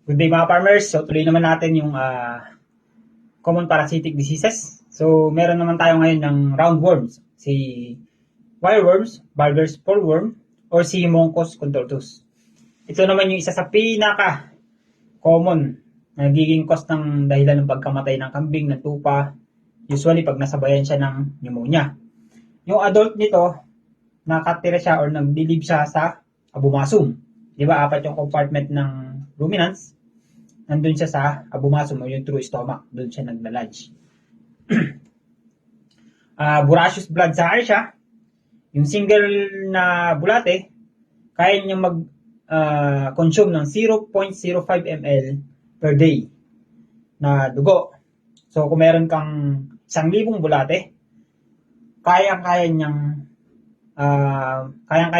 Good day mga farmers. So tuloy naman natin yung common parasitic diseases. So meron naman tayo ngayon ng roundworms. Si wireworms, Barber's spurworm, or si Moncus contortus. Ito naman yung isa sa pinaka common na nagiging cause ng dahilan ng pagkamatay ng kambing, ng tupa, usually pag nasabayan siya ng pneumonia. Yung adult nito, nakatira siya or nagdilib siya sa abomasum. Di ba, apat yung compartment ng ruminants. Nandun siya sa abomasum o yung true stomach. Doon siya nagla-lodge. Voracious blood sucker siya. Yung single na bulate, kaya niya mag-consume ng 0.05 ml per day na dugo. So, kung meron kang 1,000 bulate, kayang-kaya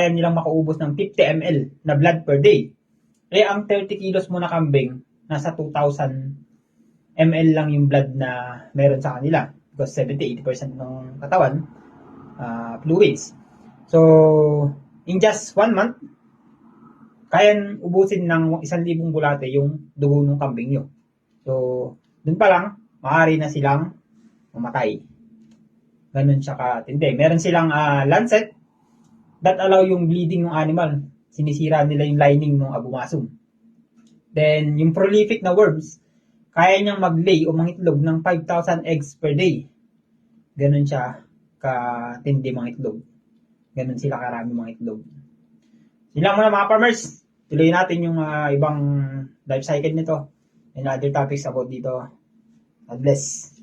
nilang makaubos ng 50 ml na blood per day. Eh, ang 30 kilos mo na kambing, nasa 2,000 ml lang yung blood na meron sa kanila. Because 70-80% ng katawan, fluids. So, in just 1 month, kayang ubusin ng 1,000 bulate yung dugo ng kambing nyo. So, dun pa lang, maaari na silang mamatay. Ganun siya katindi. Meron silang lancet that allow yung bleeding ng animal. Sinisira nila yung lining ng abomasum. Then, yung prolific na worms, kaya niyang mag-lay o mangitlog ng 5,000 eggs per day. Ganun siya katindi mga itlog. Ganun sila karami mga itlog. Sila muna mga farmers. Tuloy natin yung ibang life cycle nito and other topics about dito. God bless.